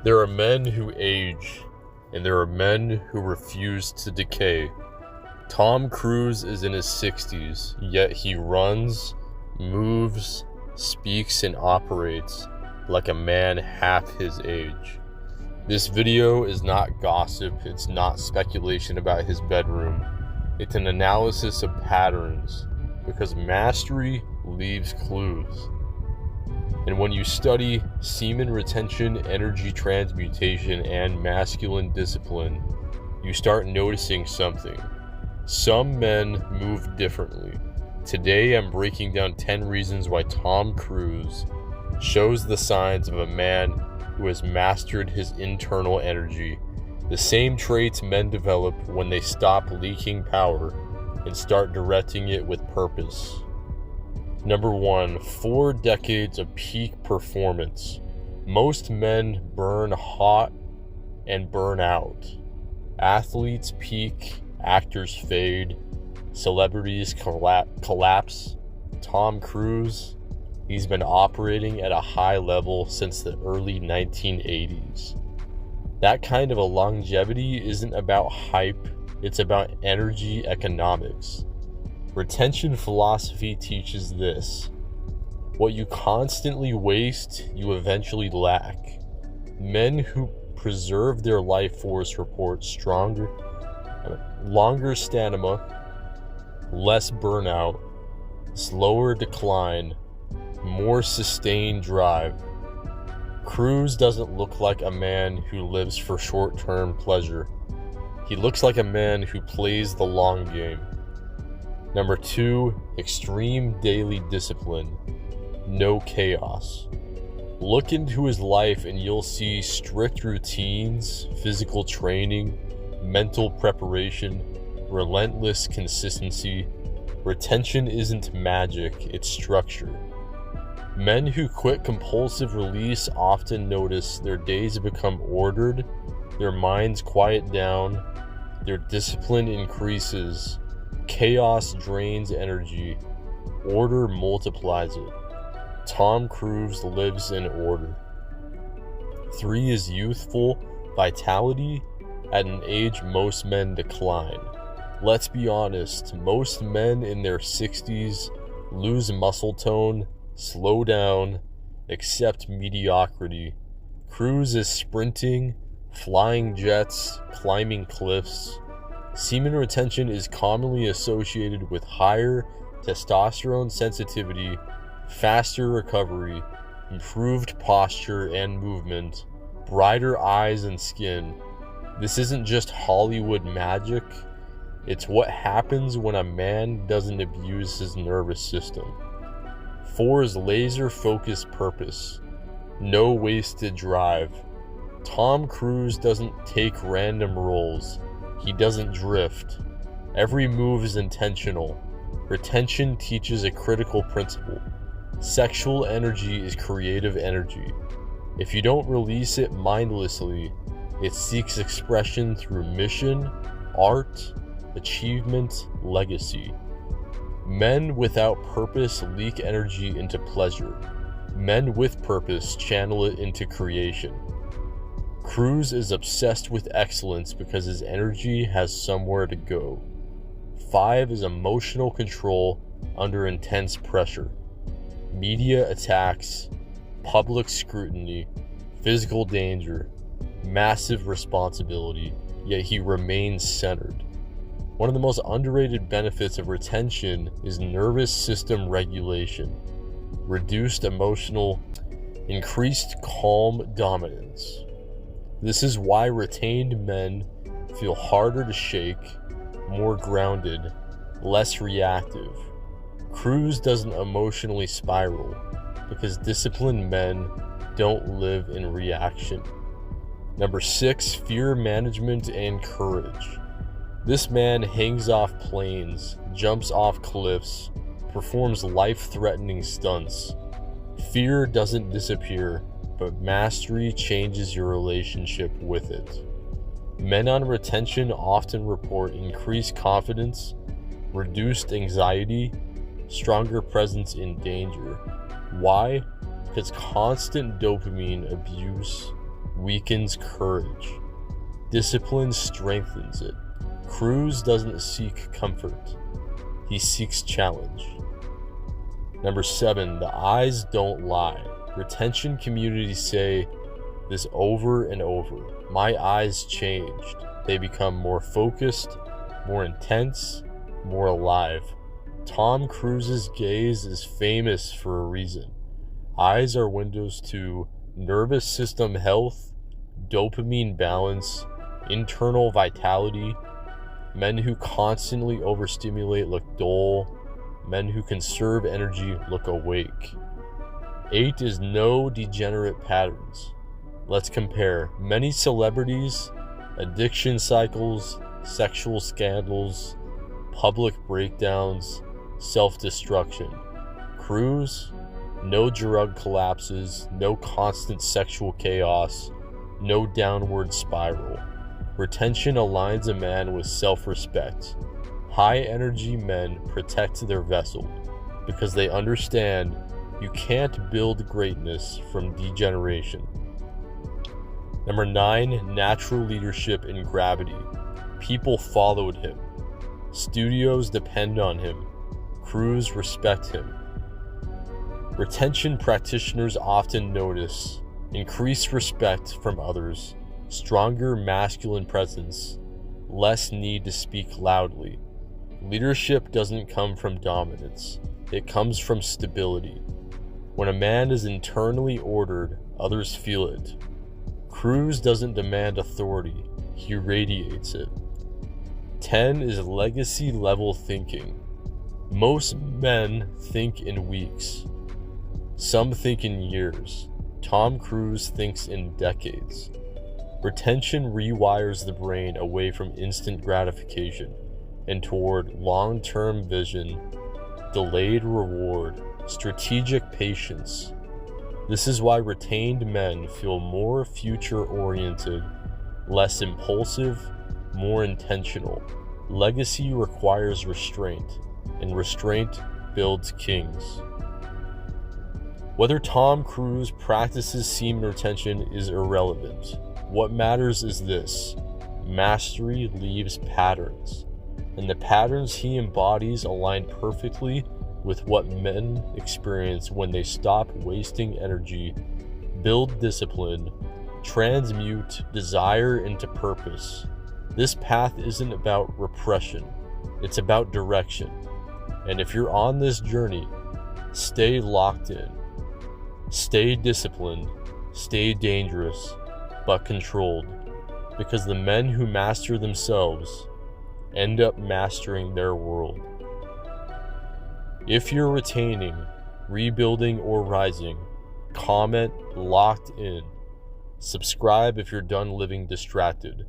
There are men who age, and there are men who refuse to decay. Tom Cruise is in his 60s, yet he runs, moves, speaks, and operates like a man half his age. This video is not gossip, it's not speculation about his bedroom. It's an analysis of patterns, because mastery leaves clues. And when you study semen retention, energy transmutation, and masculine discipline, you start noticing something. Some men move differently. Today I'm breaking down 10 reasons why Tom Cruise shows the signs of a man who has mastered his internal energy, the same traits men develop when they stop leaking power and start directing it with purpose. Number 1, 4 decades of peak performance. Most men burn hot and burn out. Athletes peak, actors fade, celebrities collapse. Tom Cruise, he's been operating at a high level since the early 1980s. That kind of a longevity isn't about hype, it's about energy economics. Retention philosophy teaches this. What you constantly waste, you eventually lack. Men who preserve their life force report longer stamina, less burnout, slower decline, more sustained drive. Cruise doesn't look like a man who lives for short-term pleasure. He looks like a man who plays the long game. Number 2, extreme daily discipline. No chaos. Look into his life and you'll see strict routines, physical training, mental preparation, relentless consistency. Retention isn't magic, it's structure. Men who quit compulsive release often notice their days become ordered, their minds quiet down, their discipline increases. Chaos drains energy, order multiplies it. Tom Cruise lives in order. 3 is youthful vitality at an age most men decline. Let's be honest, most men in their 60s lose muscle tone, slow down, accept mediocrity. Cruise is sprinting, flying jets, climbing cliffs. Semen retention is commonly associated with higher testosterone sensitivity, faster recovery, improved posture and movement, brighter eyes and skin. This isn't just Hollywood magic, it's what happens when a man doesn't abuse his nervous system. 4 is laser-focused purpose, no wasted drive. Tom Cruise doesn't take random roles. He doesn't drift. Every move is intentional. Retention teaches a critical principle. Sexual energy is creative energy. If you don't release it mindlessly, it seeks expression through mission, art, achievement, legacy. Men without purpose leak energy into pleasure. Men with purpose channel it into creation. Cruise is obsessed with excellence because his energy has somewhere to go. 5 is emotional control under intense pressure. Media attacks, public scrutiny, physical danger, massive responsibility, yet he remains centered. One of the most underrated benefits of retention is nervous system regulation, reduced emotional, increased calm dominance. This is why retained men feel harder to shake, more grounded, less reactive. Cruise doesn't emotionally spiral because disciplined men don't live in reaction. Number 6, fear management and courage. This man hangs off planes, jumps off cliffs, performs life-threatening stunts. Fear doesn't disappear, but mastery changes your relationship with it. Men on retention often report increased confidence, reduced anxiety, stronger presence in danger. Why? Because constant dopamine abuse weakens courage. Discipline strengthens it. Cruz doesn't seek comfort. He seeks challenge. Number 7, the eyes don't lie. Retention communities say this over and over. My eyes changed. They become more focused, more intense, more alive. Tom Cruise's gaze is famous for a reason. Eyes are windows to nervous system health, dopamine balance, internal vitality. Men who constantly overstimulate look dull. Men who conserve energy look awake. 8 is no degenerate patterns. Let's compare. Many celebrities, addiction cycles, sexual scandals, public breakdowns, self-destruction. Cruise, no drug collapses, no constant sexual chaos, no downward spiral. Retention aligns a man with self-respect. High-energy men protect their vessel because they understand you can't build greatness from degeneration. Number 9, natural leadership in gravity. People followed him. Studios depend on him. Crews respect him. Retention practitioners often notice increased respect from others, stronger masculine presence, less need to speak loudly. Leadership doesn't come from dominance. It comes from stability. When a man is internally ordered, others feel it. Cruz doesn't demand authority, he radiates it. 10 is legacy level thinking. Most men think in weeks. Some think in years. Tom Cruise thinks in decades. Retention rewires the brain away from instant gratification and toward long-term vision, delayed reward, strategic patience. This is why retained men feel more future-oriented, less impulsive, more intentional. Legacy requires restraint, and restraint builds kings. Whether Tom Cruise practices semen retention is irrelevant. What matters is this: mastery leaves patterns, and the patterns he embodies align perfectly with what men experience when they stop wasting energy, build discipline, transmute desire into purpose. This path isn't about repression, it's about direction. And if you're on this journey, stay locked in. Stay disciplined, stay dangerous, but controlled, because the men who master themselves end up mastering their world. If you're retaining, rebuilding, or rising, comment locked in. Subscribe if you're done living distracted.